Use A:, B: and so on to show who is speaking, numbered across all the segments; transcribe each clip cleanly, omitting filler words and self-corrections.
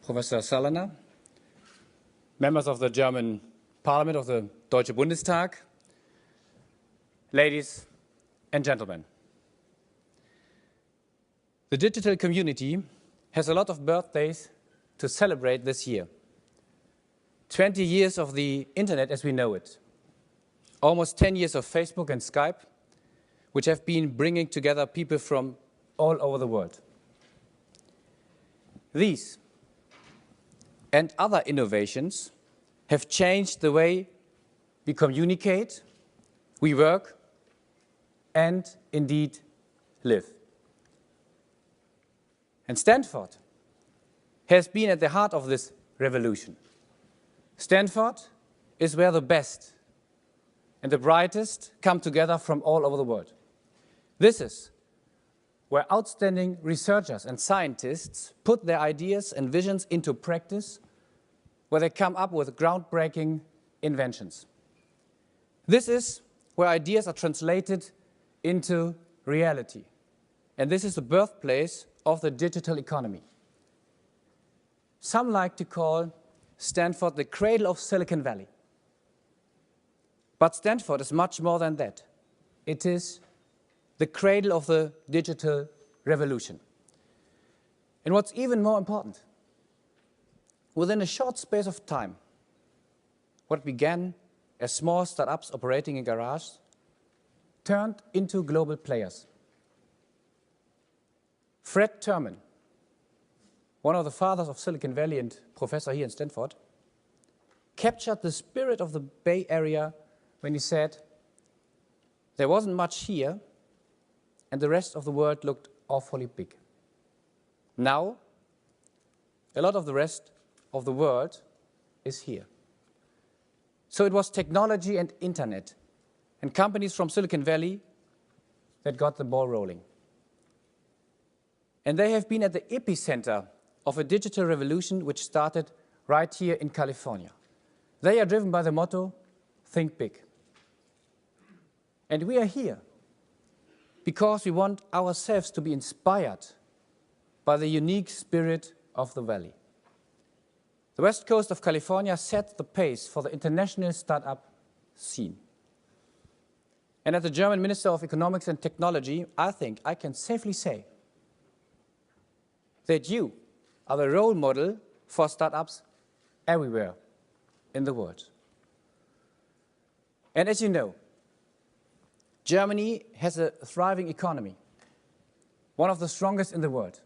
A: Professor Saloner, members of the German Parliament, of the Deutsche Bundestag, ladies and gentlemen. The digital community has a lot of birthdays to celebrate this year. 20 years of the internet as we know it. Almost 10 years of Facebook and Skype, which have been bringing together people from all over the world. These and other innovations have changed the way we communicate, we work, and indeed live. And Stanford has been at the heart of this revolution. Stanford is where the best and the brightest come together from all over the world. This is where outstanding researchers and scientists put their ideas and visions into practice, where they come up with groundbreaking inventions. This is where ideas are translated into reality. And this is the birthplace of the digital economy. Some like to call Stanford the cradle of Silicon Valley. But Stanford is much more than that. It is the cradle of the digital revolution. And what's even more important, within a short space of time, what began as small startups operating in garages turned into global players. Fred Terman, one of the fathers of Silicon Valley and professor here in Stanford, captured the spirit of the Bay Area when he said, there wasn't much here, and the rest of the world looked awfully big. Now, a lot of the rest of the world is here. So it was technology and internet and companies from Silicon Valley that got the ball rolling. And they have been at the epicenter of a digital revolution which started right here in California. They are driven by the motto, think big. And we are here because we want ourselves to be inspired by the unique spirit of the valley. The west coast of California set the pace for the international startup scene. And as the German Minister of Economics and Technology, I think I can safely say that you are the role model for startups everywhere in the world. And as you know, Germany has a thriving economy, one of the strongest in the world.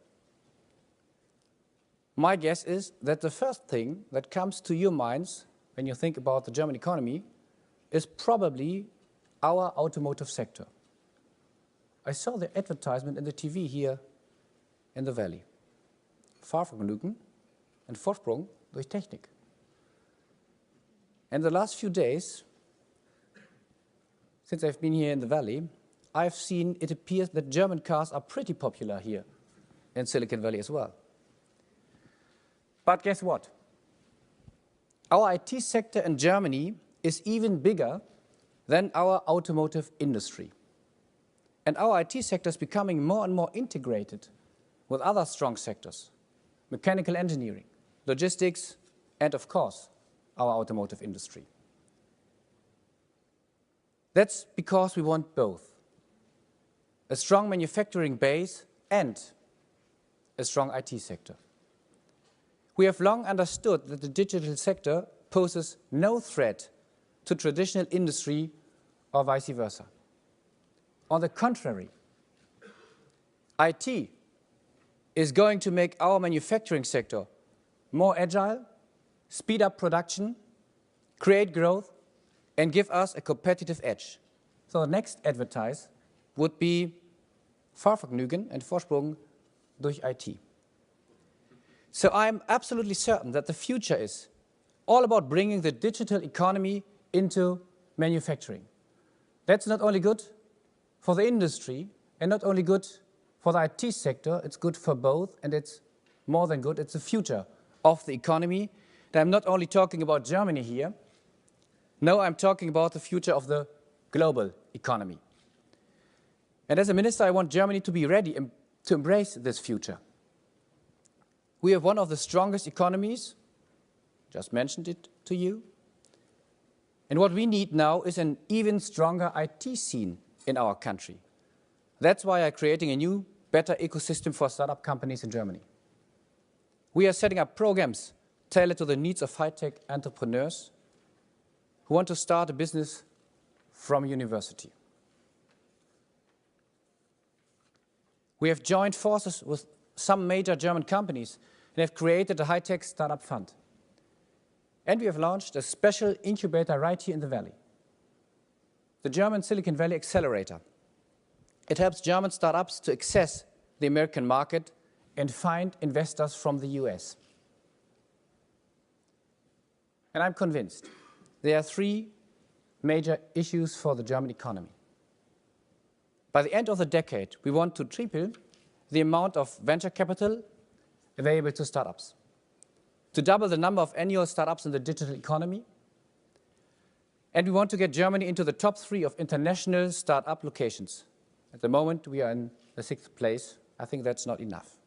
A: My guess is that the first thing that comes to your minds when you think about the German economy is probably our automotive sector. I saw the advertisement in the TV here in the valley. Fahrvergnügen and Vorsprung durch Technik. And the last few days, since I've been here in the valley, I've seen it appears that German cars are pretty popular here in Silicon Valley as well. But guess what? Our IT sector in Germany is even bigger than our automotive industry. And our IT sector is becoming more and more integrated with other strong sectors, mechanical engineering, logistics, and of course, our automotive industry. That's because we want both a strong manufacturing base and a strong IT sector. We have long understood that the digital sector poses no threat to traditional industry or vice versa. On the contrary, IT is going to make our manufacturing sector more agile, speed up production, create growth, and give us a competitive edge. So the next advertise would be Fahrvergnügen and Vorsprung durch IT. So I'm absolutely certain that the future is all about bringing the digital economy into manufacturing. That's not only good for the industry and not only good for the IT sector, it's good for both, and it's more than good, it's the future of the economy. And I'm not only talking about Germany here, no, I'm talking about the future of the global economy. And as a minister, I want Germany to be ready to embrace this future. We have one of the strongest economies, just mentioned it to you. And what we need now is an even stronger IT scene in our country. That's why I'm creating a new, better ecosystem for startup companies in Germany. We are setting up programs tailored to the needs of high-tech entrepreneurs who want to start a business from university. We have joined forces with some major German companies and have created a high-tech startup fund. And we have launched a special incubator right here in the Valley, the German Silicon Valley Accelerator. It helps German startups to access the American market and find investors from the US. And I'm convinced there are three major issues for the German economy. By the end of the decade, we want to triple the amount of venture capital available to startups, to double the number of annual startups in the digital economy, and we want to get Germany into the top 3 of international startup locations. At the moment, we are in the 6th place. I think that's not enough.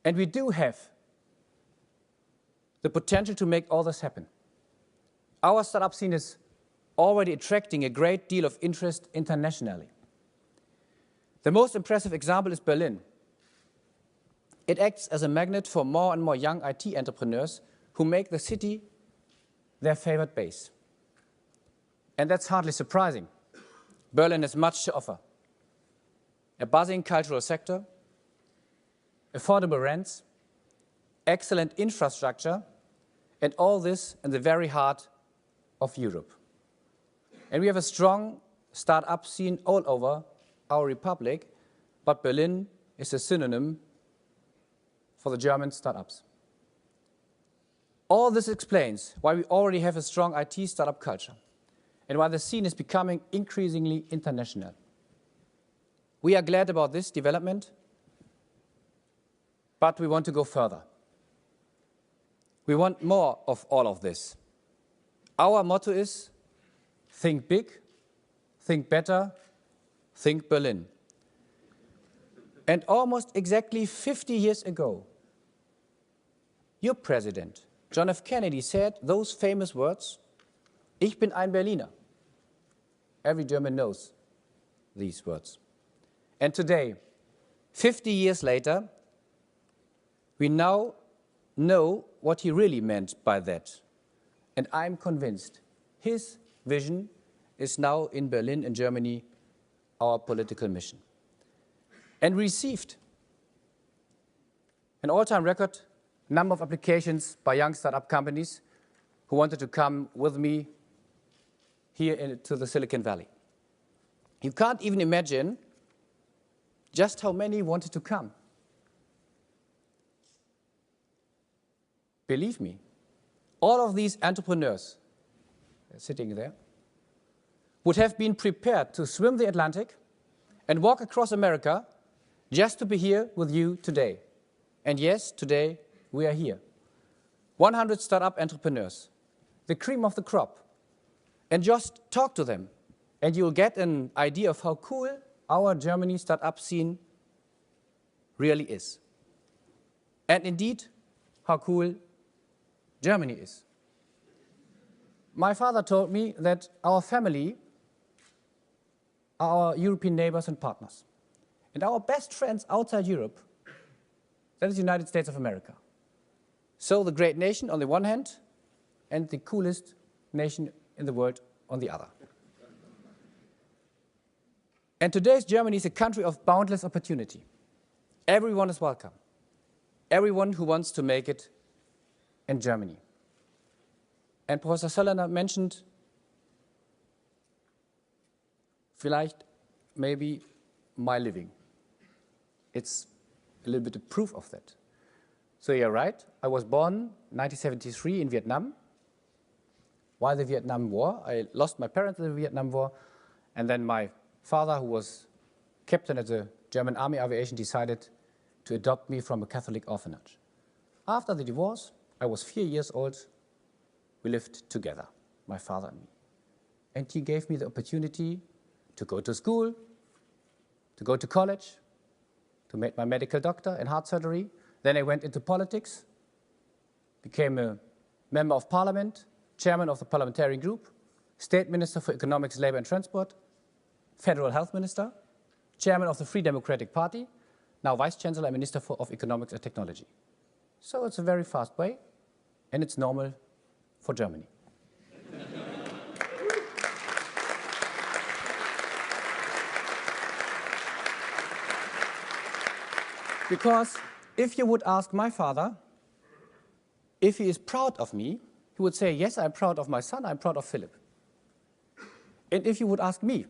A: And we do have the potential to make all this happen. Our startup scene is already attracting a great deal of interest internationally. The most impressive example is Berlin. It acts as a magnet for more and more young IT entrepreneurs who make the city their favorite base. And that's hardly surprising. Berlin has much to offer. A buzzing cultural sector, affordable rents, excellent infrastructure, and all this in the very heart of Europe. And we have a strong startup scene all over our republic, but Berlin is a synonym for the German startups. All this explains why we already have a strong IT startup culture and why the scene is becoming increasingly international. We are glad about this development, but we want to go further. We want more of all of this. Our motto is think big, think better, think Berlin. And almost exactly 50 years ago, your president, John F. Kennedy, said those famous words, "Ich bin ein Berliner." Every German knows these words. And today, 50 years later, we now know what he really meant by that. And I'm convinced his vision is now in Berlin, in Germany, our political mission. And we received an all-time record number of applications by young startup companies who wanted to come with me here to the Silicon Valley. You can't even imagine just how many wanted to come. Believe me, all of these entrepreneurs sitting there would have been prepared to swim the Atlantic and walk across America just to be here with you today. And yes, today we are here. 100 startup entrepreneurs, the cream of the crop. And just talk to them, and you'll get an idea of how cool our Germany startup scene really is. And indeed, how cool Germany is. My father told me that our family are our European neighbors and partners. And our best friends outside Europe, that is the United States of America. So the great nation on the one hand, and the coolest nation in the world on the other. And today's Germany is a country of boundless opportunity. Everyone is welcome. Everyone who wants to make it in Germany. And Professor Söllner mentioned vielleicht, maybe my living. It's a little bit of proof of that. So you're right, I was born in 1973 in Vietnam. While the Vietnam War, I lost my parents in the Vietnam War, and then my father, who was captain at the German Army Aviation, decided to adopt me from a Catholic orphanage. After the divorce, I was 4 years old. We lived together, my father and me. And he gave me the opportunity to go to school, to go to college, to make my medical doctor in heart surgery, Then I went into politics, became a member of parliament, chairman of the parliamentary group, state minister for economics, labor and transport, federal health minister, chairman of the Free Democratic Party, now vice chancellor and minister of economics and technology. So it's a very fast way, and it's normal for Germany. Because if you would ask my father if he is proud of me, he would say, yes, I'm proud of my son, I'm proud of Philip. And if you would ask me,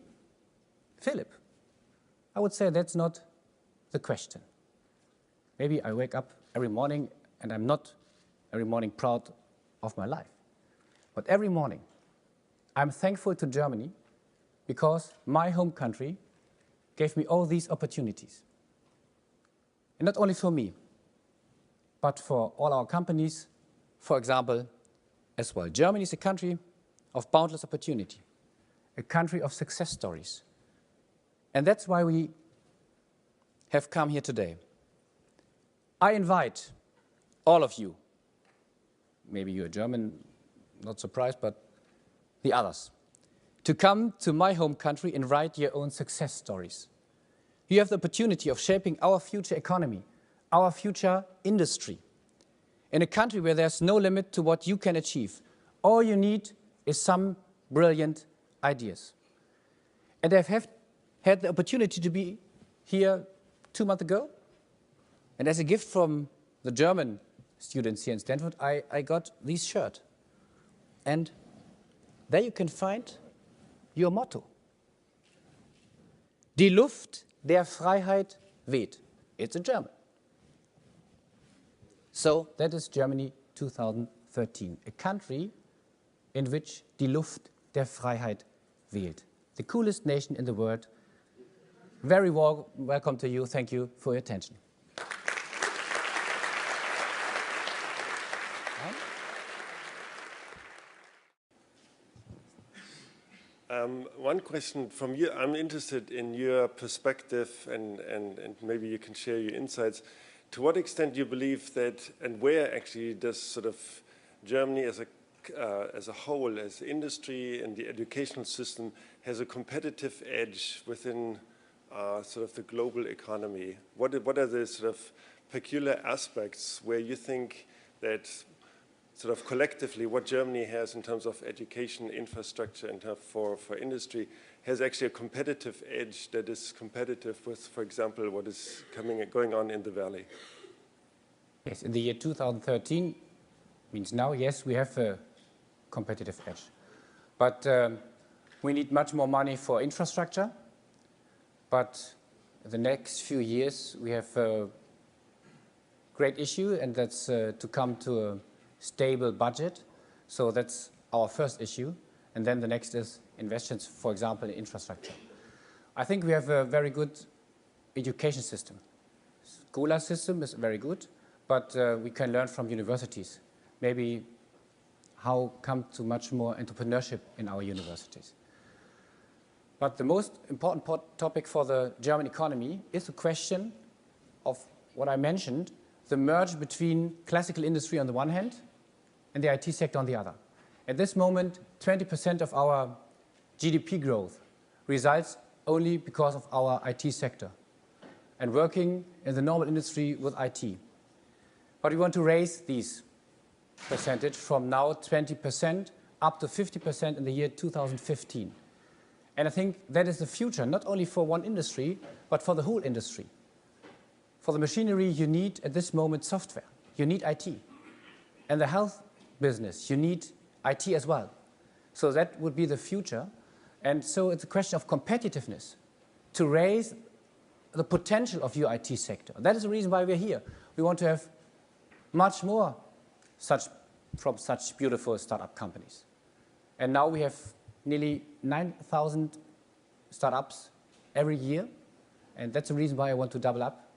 A: Philip, I would say that's not the question. Maybe I wake up every morning and I'm not every morning proud of my life. But every morning I'm thankful to Germany because my home country gave me all these opportunities. And not only for me, but for all our companies, for example, as well. Germany is a country of boundless opportunity, a country of success stories. And that's why we have come here today. I invite all of you, maybe you're German, not surprised, but the others, to come to my home country and write your own success stories. You have the opportunity of shaping our future economy, our future industry, in a country where there's no limit to what you can achieve. All you need is some brilliant ideas. And I've had the opportunity to be here 2 months ago. And as a gift from the German students here in Stanford, I got this shirt. And there you can find your motto. Die Luft der Freiheit weht. It's in German. So that is Germany 2013, a country in which die Luft der Freiheit weht. The coolest nation in the world. Very warm welcome to you. Thank you for your attention.
B: One question from you. I'm interested in your perspective and maybe you can share your insights. To what extent do you believe that, and where actually does sort of Germany as a whole, as industry and the educational system, has a competitive edge within sort of the global economy? What are the sort of peculiar aspects where you think that sort of collectively what Germany has in terms of education, infrastructure, and for industry has actually a competitive edge that is competitive with, for example, what is going on in the Valley?
A: Yes, in the year 2013, means now, yes, we have a competitive edge. But we need much more money for infrastructure. But the next few years, we have a great issue, and that's to come to a stable budget. So that's our first issue. And then the next is investments, for example, in infrastructure. I think we have a very good education system. School system is very good, but we can learn from universities. Maybe how come to much more entrepreneurship in our universities. But the most important topic for the German economy is the question of what I mentioned, the merge between classical industry on the one hand and the IT sector on the other. At this moment, 20% of our GDP growth results only because of our IT sector and working in the normal industry with IT. But we want to raise these percentage from now 20% up to 50% in the year 2015. And I think that is the future, not only for one industry, but for the whole industry. For the machinery, you need, at this moment, software. You need IT. And the health business, you need IT as well. So that would be the future. And so it's a question of competitiveness, to raise the potential of your IT sector. That is the reason why we're here. We want to have much more from such beautiful startup companies. And now we have nearly 9,000 startups every year. And that's the reason why I want to double up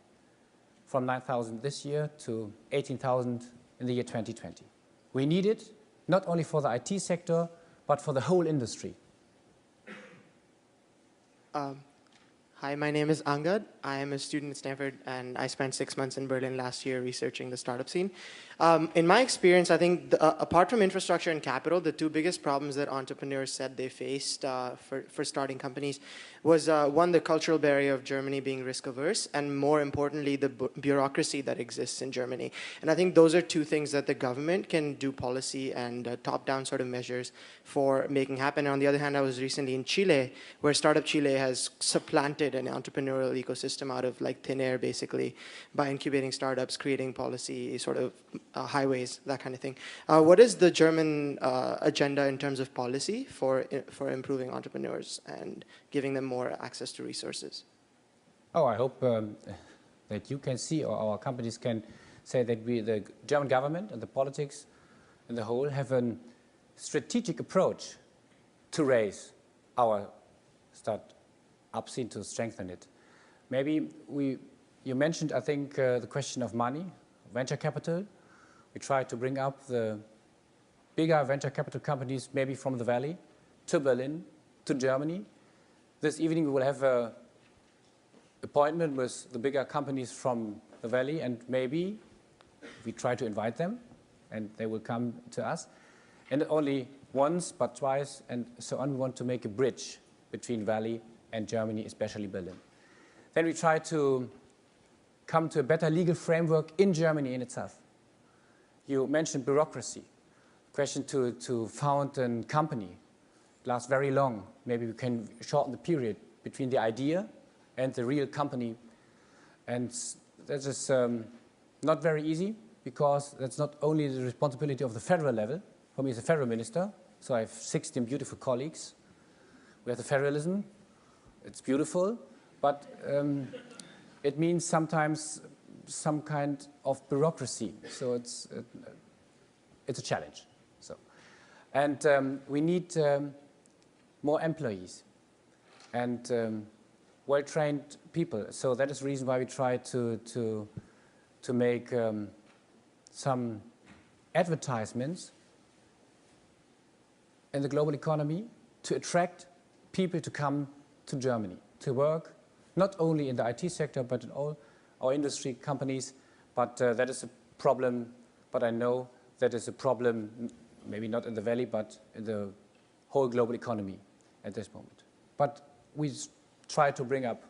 A: from 9,000 this year to 18,000 in the year 2020. We need it not only for the IT sector, but for the whole industry.
C: Hi, Hi, my name is Angad. I am a student at Stanford, and I spent 6 months in Berlin last year researching the startup scene. In my experience, I think apart from infrastructure and capital, the two biggest problems that entrepreneurs said they faced for starting companies was one, the cultural barrier of Germany being risk averse, and more importantly, the bureaucracy that exists in Germany. And I think those are two things that the government can do policy and top-down sort of measures for making happen. And on the other hand, I was recently in Chile, where Startup Chile has supplanted an entrepreneurial ecosystem out of like thin air, basically, by incubating startups, creating policy, sort of highways, that kind of thing. What is the German agenda in terms of policy for improving entrepreneurs and giving them more access to resources?
A: Oh, I hope that you can see, or our companies can say that the German government and the politics in the whole have a strategic approach to raise our startup scene, to strengthen it. Maybe you mentioned, I think, the question of money, venture capital. We try to bring up the bigger venture capital companies, maybe from the Valley to Berlin, to Germany. This evening we will have an appointment with the bigger companies from the Valley, and maybe we try to invite them, and they will come to us. And not only once, but twice, and so on. We want to make a bridge between Valley and Germany, especially Berlin. Then we try to come to a better legal framework in Germany in itself. You mentioned bureaucracy. Question to found a company lasts very long. Maybe we can shorten the period between the idea and the real company. And that is not very easy, because that's not only the responsibility of the federal level. For me, as a federal minister, so I have 16 beautiful colleagues. We have the federalism. It's beautiful, but it means sometimes some kind of bureaucracy. So it's a challenge. So, and we need more employees and well-trained people. So that is the reason why we try to make some advertisements in the global economy to attract people to come to Germany to work, not only in the IT sector, but in all our industry companies. But that is a problem, but I know that is a problem, maybe not in the Valley, but in the whole global economy at this moment. But we try to bring up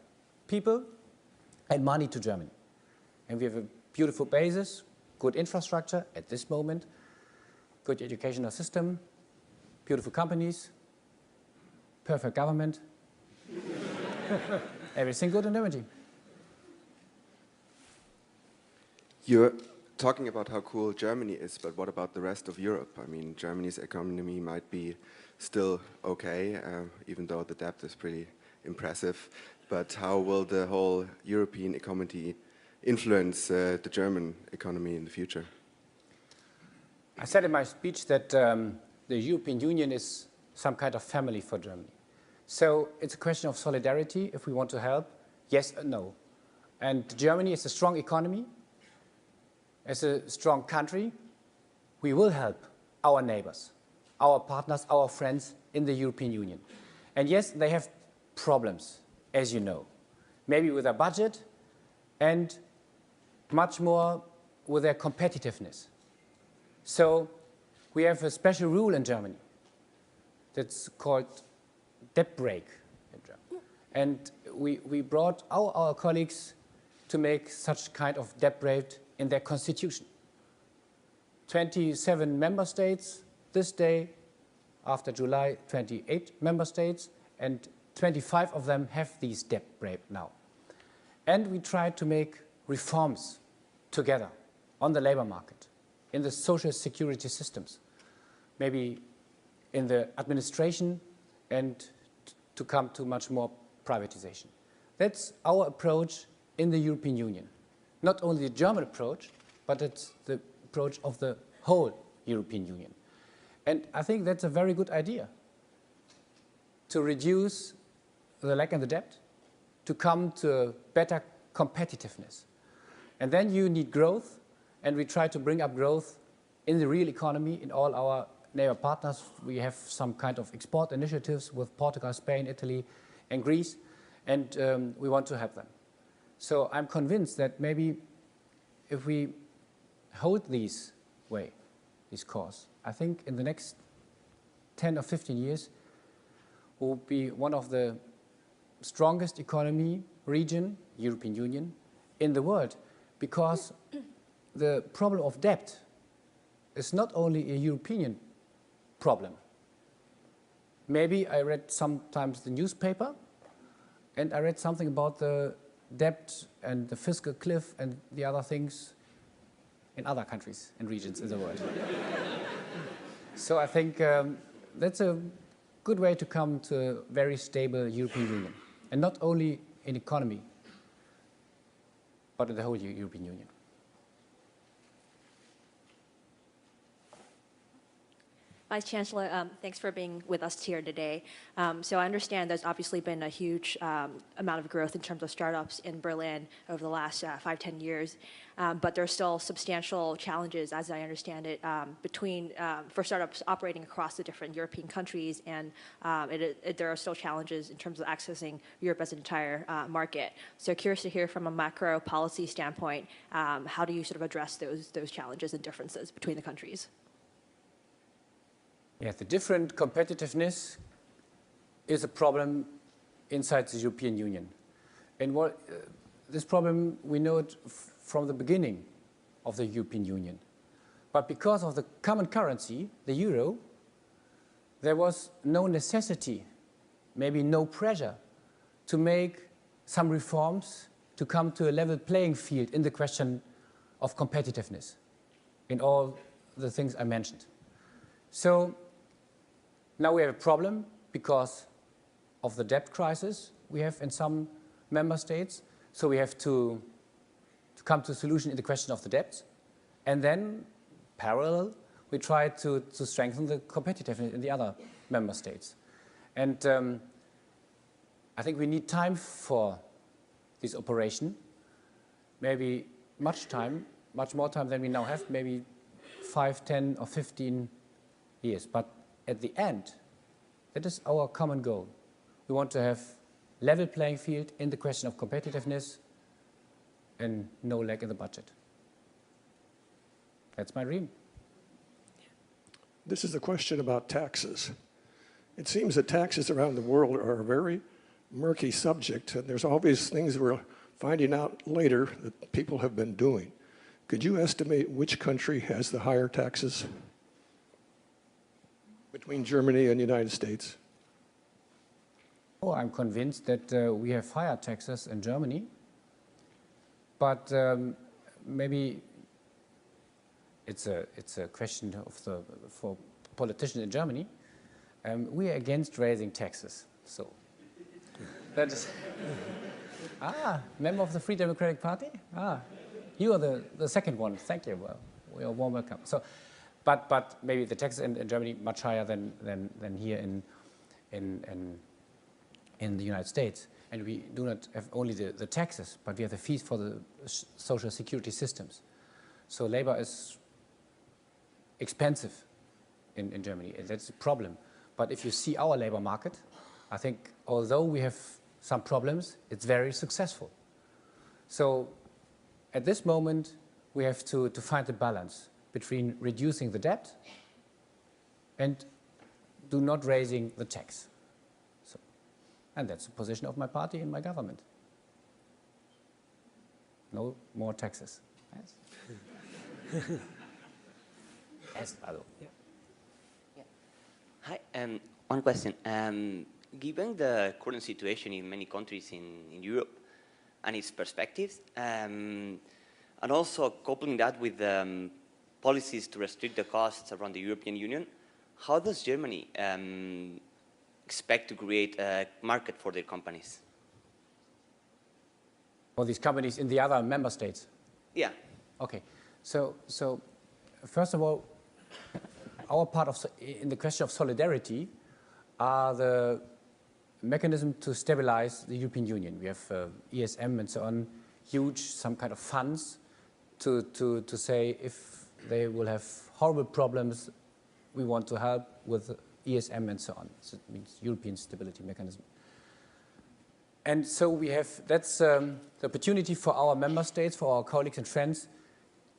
A: people and money to Germany. And we have a beautiful basis, good infrastructure at this moment, good educational system, beautiful companies, perfect government, everything good in Germany.
D: You're talking about how cool Germany is, but what about the rest of Europe? I mean, Germany's economy might be still okay, even though the debt is pretty impressive. But how will the whole European economy influence the German economy in the future?
A: I said in my speech that the European Union is some kind of family for Germany. So it's a question of solidarity if we want to help, yes or no. And Germany is a strong economy, as a strong country. We will help our neighbors, our partners, our friends in the European Union. And yes, they have problems, as you know, maybe with their budget and much more with their competitiveness. So we have a special rule in Germany that's called debt break in Germany. And we brought our colleagues to make such kind of debt break in their constitution. 27 member states this day, after July, 28 member states, and 25 of them have these debt break now. And we tried to make reforms together on the labor market, in the social security systems, maybe in the administration, and to come to much more privatization. That's our approach in the European Union. Not only the German approach, but it's the approach of the whole European Union. And I think that's a very good idea, to reduce the lack and the debt, to come to better competitiveness. And then you need growth, and we try to bring up growth in the real economy in all our neighbor partners. We have some kind of export initiatives with Portugal, Spain, Italy, and Greece. and we want to help them. So I'm convinced that maybe if we hold this course, I think in the next 10 or 15 years, we'll be one of the strongest economy region, European Union, in the world, because the problem of debt is not only a European problem. Maybe I read sometimes the newspaper, and I read something about the debt and the fiscal cliff and the other things in other countries and regions in the world. So I think that's a good way to come to a very stable European Union, and not only in economy, but in the whole European Union.
E: Vice Chancellor, thanks for being with us here today. So I understand there's obviously been a huge amount of growth in terms of startups in Berlin over the last 5-10 years, but there's still substantial challenges, as I understand it, for startups operating across the different European countries, and there are still challenges in terms of accessing Europe as an entire market. So curious to hear from a macro policy standpoint, how do you sort of address those challenges and differences between the countries?
A: Yes, the different competitiveness is a problem inside the European Union. And this problem, we know it from the beginning of the European Union. But because of the common currency, the euro, there was no necessity, maybe no pressure, to make some reforms to come to a level playing field in the question of competitiveness in all the things I mentioned. So now we have a problem because of the debt crisis we have in some member states. So we have to come to a solution in the question of the debt. And then, parallel, we try to strengthen the competitiveness in the other member states. And I think we need time for this operation, maybe much more time than we now have, maybe 5, 10, or 15 years. But at the end, that is our common goal. We want to have level playing field in the question of competitiveness and no lack in the budget. That's my dream.
F: This is a question about taxes. It seems that taxes around the world are a very murky subject, and there's always things we're finding out later that people have been doing. Could you estimate which country has the higher taxes between Germany and the United States?
A: Oh, I'm convinced that we have higher taxes in Germany, but maybe it's a question for politicians in Germany. We are against raising taxes, so that is. Member of the Free Democratic Party. You are the second one. Thank you. Well, we are warm welcome. So. But maybe the taxes in Germany much higher than here in the United States. And we do not have only the taxes, but we have the fees for the social security systems. So labor is expensive in Germany. That's a problem. But if you see our labor market, I think although we have some problems, it's very successful. So at this moment, we have to find the balance between reducing the debt and do not raising the tax. So, and that's the position of my party and my government. No more taxes. Yes. Yes, hello. Yeah.
G: Yeah. Hi, one question. Given the current situation in many countries in Europe and its perspectives, and also coupling that with policies to restrict the costs around the European Union, how does Germany expect to create a market for their companies?
A: For these companies in the other member states?
G: Yeah.
A: Okay. So first of all, our part in the question of solidarity are the mechanism to stabilize the European Union. We have ESM and so on, some kind of funds to say if they will have horrible problems, we want to help with ESM and so on. So it means European Stability Mechanism. And so we have, that's the opportunity for our member states, for our colleagues and friends,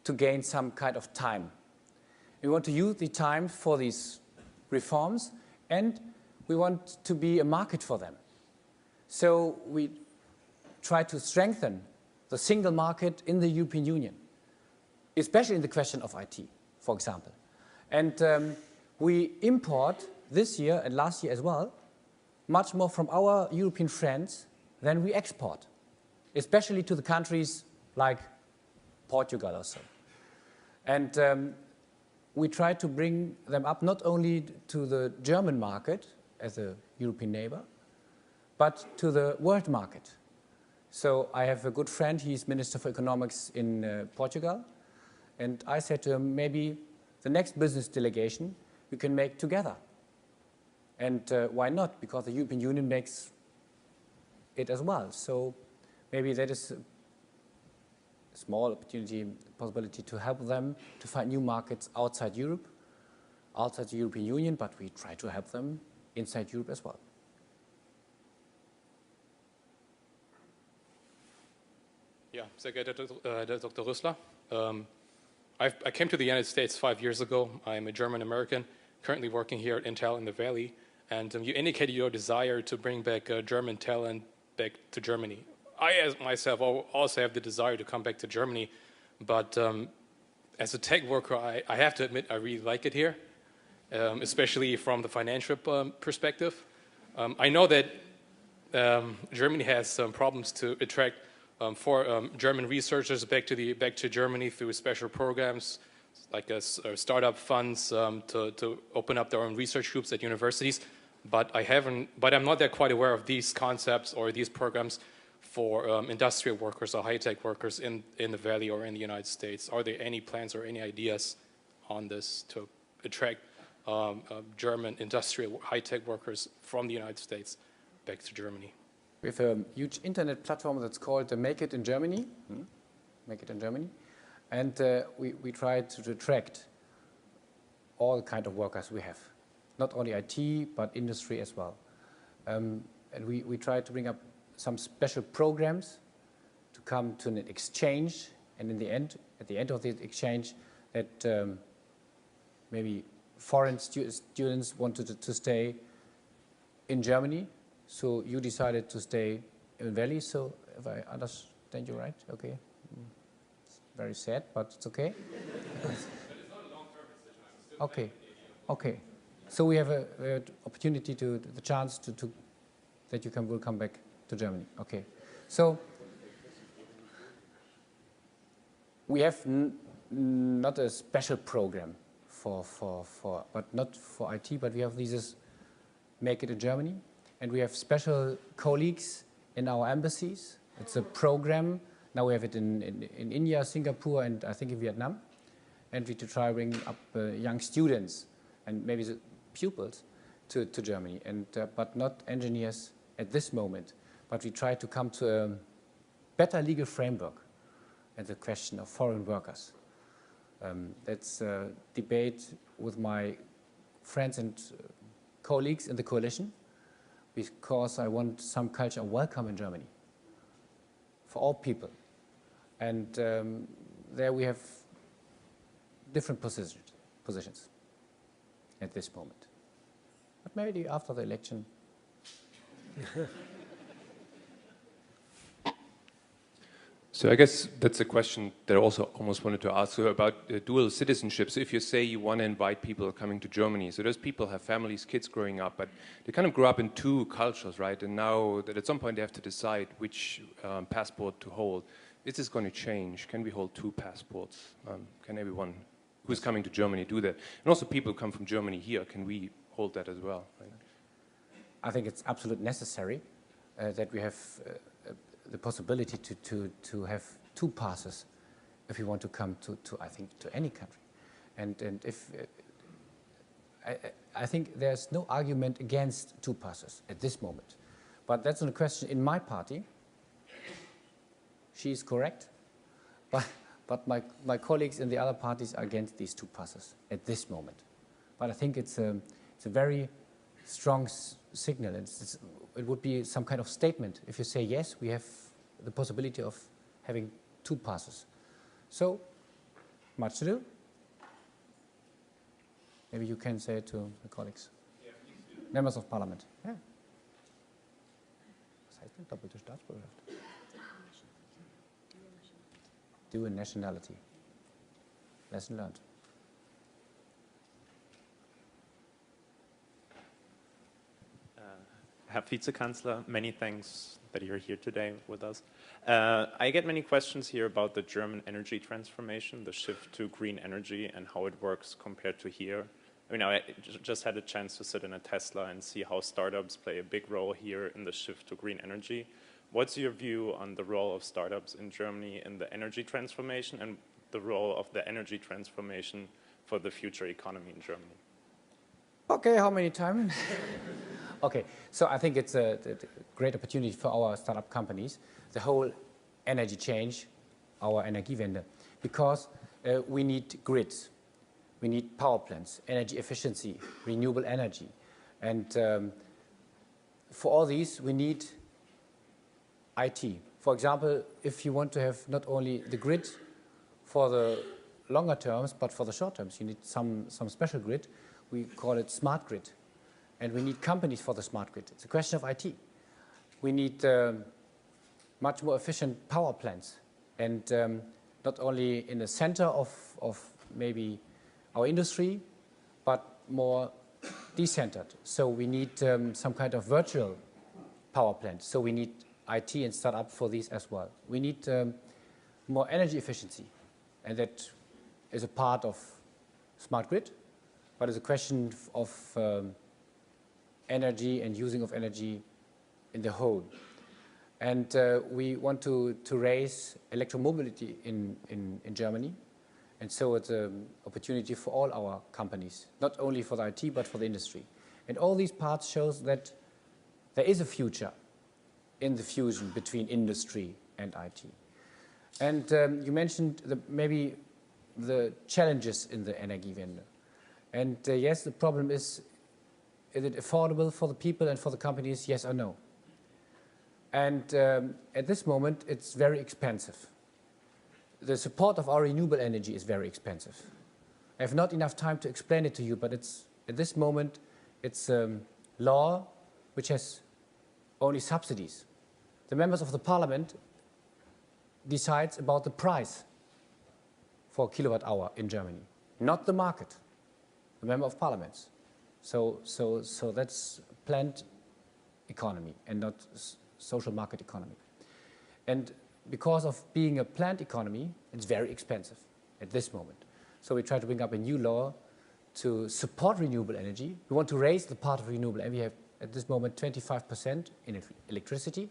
A: to gain some kind of time. We want to use the time for these reforms, and we want to be a market for them. So we try to strengthen the single market in the European Union, especially in the question of IT, for example. And we import this year and last year as well much more from our European friends than we export, especially to the countries like Portugal or so. And we try to bring them up not only to the German market as a European neighbor, but to the world market. So I have a good friend, he's Minister for Economics in Portugal, and I said to him, maybe the next business delegation we can make together. And why not? Because the European Union makes it as well. So maybe that is a small opportunity, possibility to help them to find new markets outside Europe, outside the European Union, but we try to help them inside Europe as well.
H: Ja, sehr geehrter Dr. Rösler. I came to the United States 5 years ago. I'm a German-American, currently working here at Intel in the Valley. And you indicated your desire to bring back German talent back to Germany. I, as myself, also have the desire to come back to Germany. But as a tech worker, I have to admit I really like it here, especially from the financial perspective. I know that Germany has some problems to attract German researchers back to Germany through special programs like startup funds to open up their own research groups at universities. But I'm not that quite aware of these concepts or these programs for industrial workers or high-tech workers in the Valley or in the United States. Are there any plans or any ideas on this to attract German industrial high-tech workers from the United States back to Germany?
A: We have a huge internet platform that's called Make It in Germany. Make It in Germany. And we try to attract all kind of workers we have. Not only IT, but industry as well. And we try to bring up some special programs to come to an exchange. And in the end, at the end of the exchange, that maybe foreign students wanted to stay in Germany. So you decided to stay in Valley, so if I understand you right, okay. It's very sad, but it's okay.
H: But it's not a long-term decision.
A: Okay, okay. So we have an opportunity the chance that you will come back to Germany. Okay. So we have not a special program but not for IT, but we have this Make It in Germany. And we have special colleagues in our embassies. It's a program. Now we have it in India, Singapore, and I think in Vietnam. And we try to bring up young students and maybe the pupils to Germany, but not engineers at this moment. But we try to come to a better legal framework at the question of foreign workers. That's a debate with my friends and colleagues in the coalition, because I want some culture of welcome in Germany for all people. And there we have different positions at this moment. But maybe after the election.
I: So I guess that's a question that I also almost wanted to ask you about dual citizenship. So if you say you want to invite people coming to Germany, so those people have families, kids growing up, but they kind of grow up in two cultures, right? And now that at some point they have to decide which passport to hold. Is this going to change? Can we hold two passports? Can everyone who's coming to Germany do that? And also people who come from Germany here, can we hold that as well? Right?
A: I think it's absolutely necessary that we have the possibility to have two passes if you want to come to any country. And if I think there's no argument against two passes at this moment. But that's not a question in my party. She is correct. But my colleagues in the other parties are against these two passes at this moment. But I think it's a very strong signal. It would be some kind of statement if you say, yes, we have the possibility of having 2 passes. So, much to do. Maybe you can say it to the colleagues. Yeah, please do. Members of Parliament. Yeah. Was heißt denn doppelte Staatsbürgerschaft? Dual nationality. Lesson learned.
J: Herr Vizekanzler, many thanks that you're here today with us. I get many questions here about the German energy transformation, the shift to green energy and how it works compared to here. I mean, I just had a chance to sit in a Tesla and see how startups play a big role here in the shift to green energy. What's your view on the role of startups in Germany in the energy transformation and the role of the energy transformation for the future economy in Germany?
A: Okay, how many times? Okay, so I think it's a great opportunity for our startup companies, the whole energy change, our Energiewende, because we need grids, we need power plants, energy efficiency, renewable energy. And for all these, we need IT. For example, if you want to have not only the grid for the longer terms, but for the short terms, you need some special grid. We call it smart grid. And we need companies for the smart grid. It's a question of IT. We need much more efficient power plants. And not only in the center of maybe our industry, but more decentered. So we need some kind of virtual power plant. So we need IT and startup for these as well. We need more energy efficiency. And that is a part of smart grid, but it's a question of energy and using of energy in the whole. And we want to raise electromobility in Germany. And so it's an opportunity for all our companies, not only for the IT, but for the industry. And all these parts shows that there is a future in the fusion between industry and IT. And you mentioned maybe the challenges in the Energiewende. And yes, the problem is it affordable for the people and for the companies, yes or no? And at this moment, it's very expensive. The support of our renewable energy is very expensive. I have not enough time to explain it to you, but it's, at this moment, it's a law which has only subsidies. The members of the parliament decides about the price for kilowatt hour in Germany, not the market, the member of parliaments. So that's planned economy and not social market economy. And because of being a planned economy, it's very expensive at this moment. So we try to bring up a new law to support renewable energy. We want to raise the part of renewable energy. We have at this moment 25% in electricity,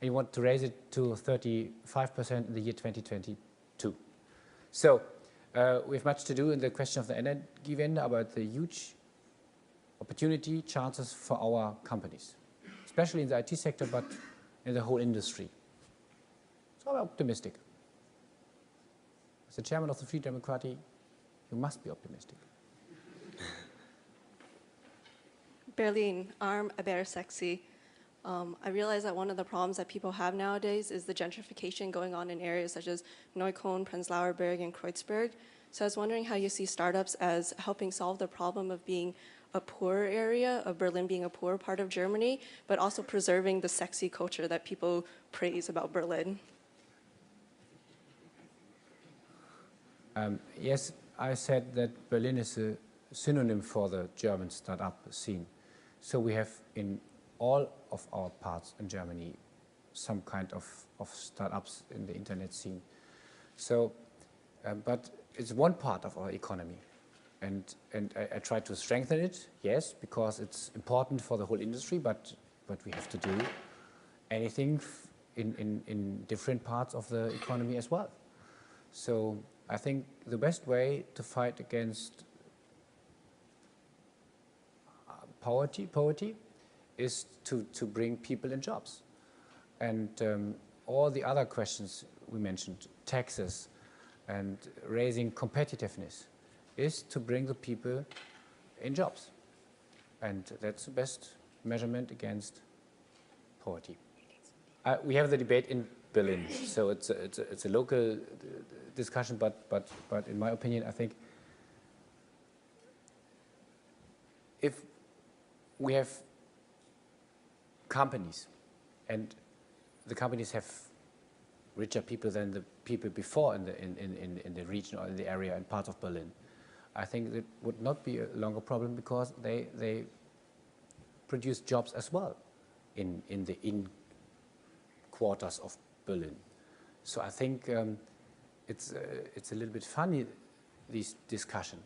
A: and we want to raise it to 35% in the year 2022. So we have much to do in the question of the Energiewende about the huge opportunity, chances for our companies, especially in the IT sector, but in the whole industry. So I'm optimistic. As the chairman of the Free Democracy, you must be optimistic.
K: Berlin, arm, aber sexy. I realize that one of the problems that people have nowadays is the gentrification going on in areas such as Neukölln, Prenzlauer Berg, and Kreuzberg. So I was wondering how you see startups as helping solve the problem of being a poor area, of Berlin being a poor part of Germany, but also preserving the sexy culture that people praise about Berlin.
A: Yes, I said that Berlin is a synonym for the German startup scene. So we have in all of our parts in Germany some kind of startups in the internet scene. So, but it's one part of our economy. And I try to strengthen it, yes, because it's important for the whole industry, but we have to do anything in different parts of the economy as well. So I think the best way to fight against poverty is to bring people in jobs. And all the other questions we mentioned, taxes and raising competitiveness, is to bring the people in jobs. And that's the best measurement against poverty. We have the debate in Berlin, so it's a local discussion, but in my opinion, I think if we have companies, and the companies have richer people than the people before in the region or in the area and parts of Berlin, I think it would not be a longer problem because they produce jobs as well in the quarters of Berlin. So I think it's a little bit funny, this discussion,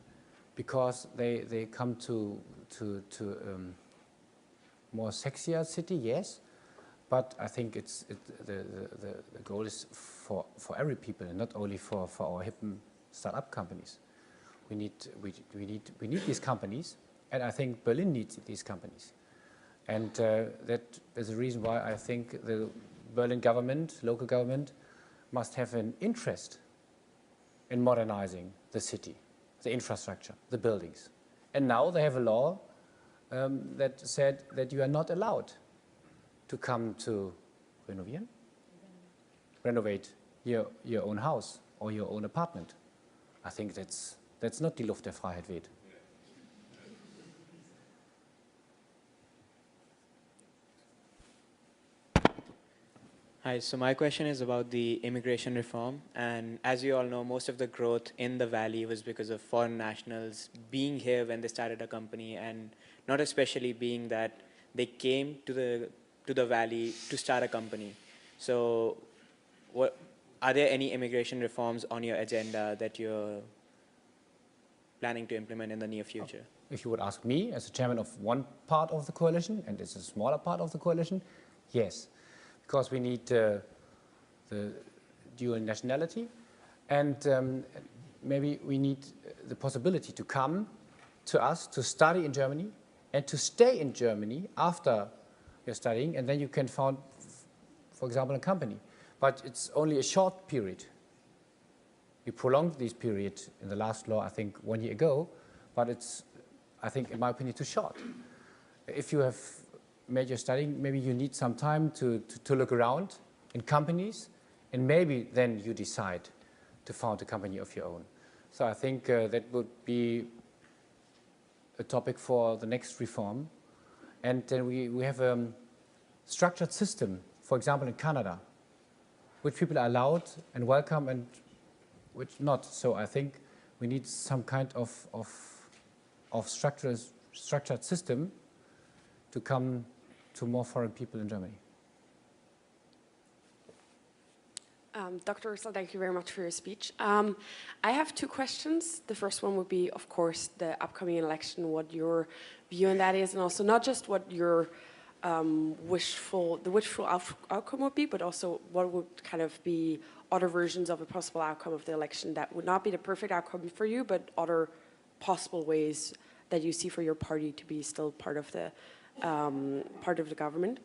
A: because they come to more sexier city, yes, but I think the goal is for every people and not only for our hip startup companies. We need these companies, and I think Berlin needs these companies, and that is the reason why I think the Berlin government, local government, must have an interest in modernizing the city, the infrastructure, the buildings. And now they have a law that said that you are not allowed to come to renovate your own house or your own apartment. I think that's not die Luft der Freiheit weht.
L: Hi, so my question is about the immigration reform. And as you all know, most of the growth in the Valley was because of foreign nationals being here when they started a company, and not especially being that they came to the Valley to start a company. So are there any immigration reforms on your agenda that you're planning to implement in the near future?
A: If you would ask me, as a chairman of one part of the coalition, and it's a smaller part of the coalition, yes. Because we need the dual nationality, and maybe we need the possibility to come to us to study in Germany and to stay in Germany after you're studying, and then you can found, for example, a company. But it's only a short period. We prolonged this period in the last law, I think, 1 year ago, but it's, I think, in my opinion, too short. If you have made your studying, maybe you need some time to look around in companies, and maybe then you decide to found a company of your own. So I think that would be a topic for the next reform. And then we have a structured system, for example, in Canada, which people are allowed and welcome and which not. So I think we need some kind of structured system to come to more foreign people in Germany.
M: Dr. Rösler, thank you very much for your speech. I have two questions. The first one would be, of course, the upcoming election, what your view on that is, and also not just what your wishful outcome would be, but also what would kind of be other versions of a possible outcome of the election that would not be the perfect outcome for you, but other possible ways that you see for your party to be still part of the government.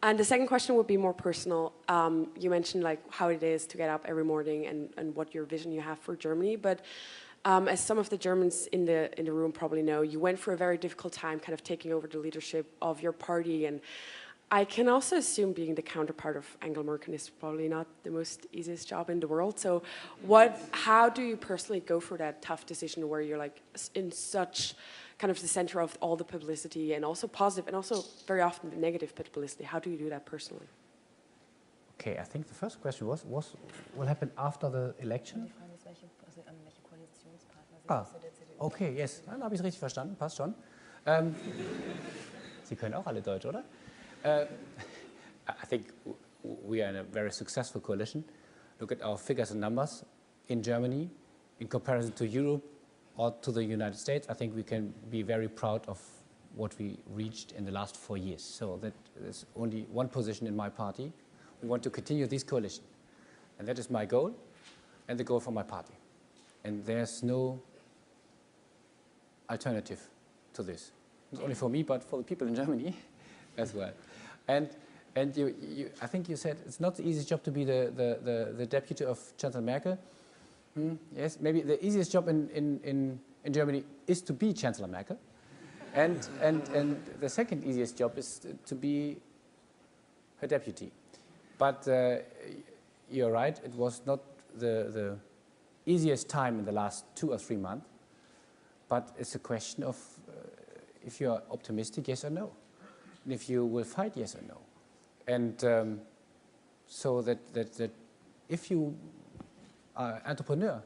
M: And the second question would be more personal. You mentioned like how it is to get up every morning and what your vision you have for Germany. But as some of the Germans in the room probably know, you went for a very difficult time kind of taking over the leadership of your party. And I can also assume being the counterpart of Angela Merkel is probably not the most easiest job in the world. So how do you personally go for that tough decision where you're like in such kind of the center of all the publicity, and also positive and also very often the negative publicity? How do you do that personally?
A: Okay, I think the first question was what happened after the election? Okay, yes, dann habe ich es richtig verstanden, passt schon. Sie können auch alle Deutsch, oder? I think we are in a very successful coalition. Look at our figures and numbers in Germany in comparison to Europe or to the United States. I think we can be very proud of what we reached in the last 4 years. So that is only one position in my party. We want to continue this coalition. And that is my goal and the goal for my party. And there's no alternative to this. Not only for me, but for the people in Germany as well. And I think you said it's not the easiest job to be the deputy of Chancellor Merkel. Yes, maybe the easiest job in Germany is to be Chancellor Merkel. And the second easiest job is to be her deputy. But you're right, it was not the easiest time in the last 2 or 3 months. But it's a question of if you're optimistic, yes or no. And if you will fight, yes or no. And so that if you are an entrepreneur,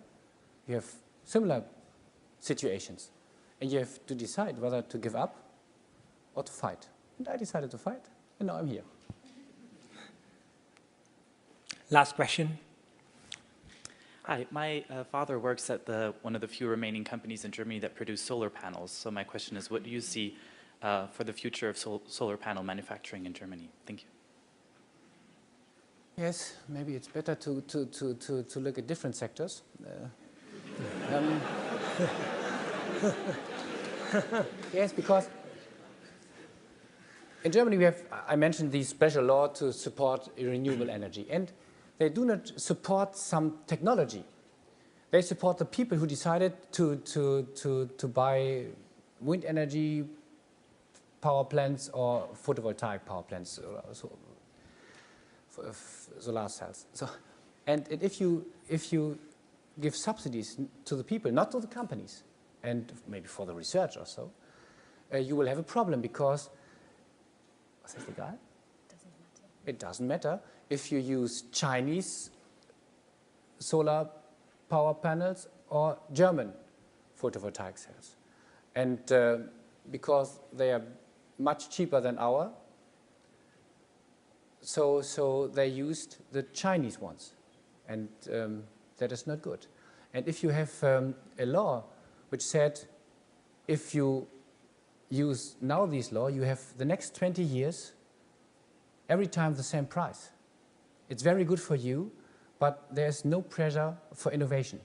A: you have similar situations. And you have to decide whether to give up or to fight. And I decided to fight, and now I'm here.
N: Last question.
O: Hi, my father works at one of the few remaining companies in Germany that produce solar panels. So my question is, what do you see for the future of solar panel manufacturing in Germany? Thank you.
A: Yes, maybe it's better to look at different sectors. Yes, because in Germany we have, I mentioned the special law to support renewable energy. And they do not support some technology. They support the people who decided to buy wind energy power plants or photovoltaic power plants, solar cells. So, and if you give subsidies to the people, not to the companies, and maybe for the research or so, you will have a problem because, was das egal? It doesn't matter if you use Chinese solar power panels or German photovoltaic cells. And because they are much cheaper than ours, so they used the Chinese ones. And that is not good. And if you have a law which said if you use now this law, you have the next 20 years every time the same price. It's very good for you, but there's no pressure for innovation.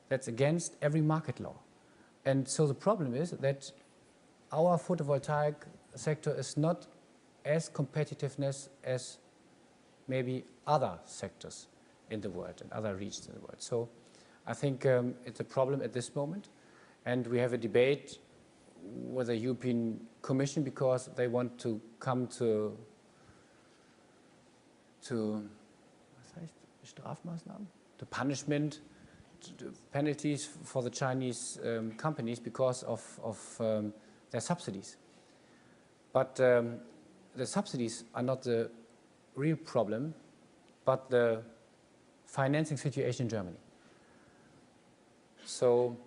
A: That's against every market law. And so the problem is that our photovoltaic sector is not as competitiveness as maybe other sectors in the world and other regions in the world. So I think it's a problem at this moment. And we have a debate with the European Commission because they want to come to Strafmaßnahmen, to punishment, to penalties for the Chinese companies because of their subsidies. But the subsidies are not the real problem, but the financing situation in Germany. So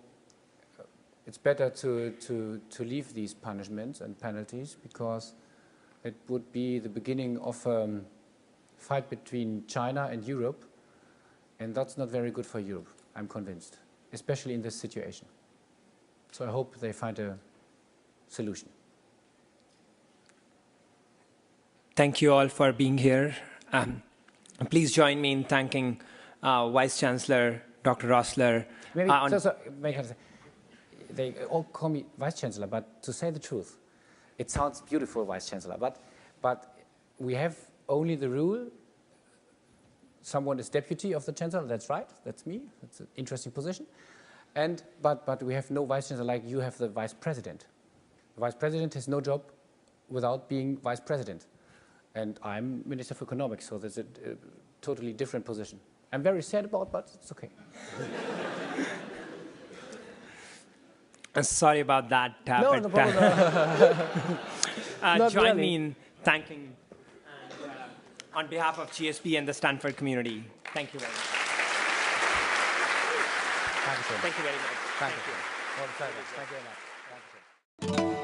A: it's better to leave these punishments and penalties because it would be the beginning of a fight between China and Europe, and that's not very good for Europe, I'm convinced, especially in this situation. So I hope they find a solution.
N: Thank you all for being here. Please join me in thanking Vice Chancellor Dr. Rösler.
A: They all call me Vice Chancellor, but to say the truth, it sounds beautiful, Vice Chancellor, but we have only the rule, someone is deputy of the Chancellor, that's right, that's me, that's an interesting position. But we have no Vice Chancellor like you have the Vice President. The Vice President has no job without being Vice President. And I'm Minister for Economics, so there's a totally different position. I'm very sad about it, but it's okay.
N: Sorry about that.
A: No, no problem.
N: Join me in thanking on behalf of GSB and the Stanford community. Thank you very much.
A: Thank you.
N: Thank you very much.
A: Thank you. Thank you very much. Thank you.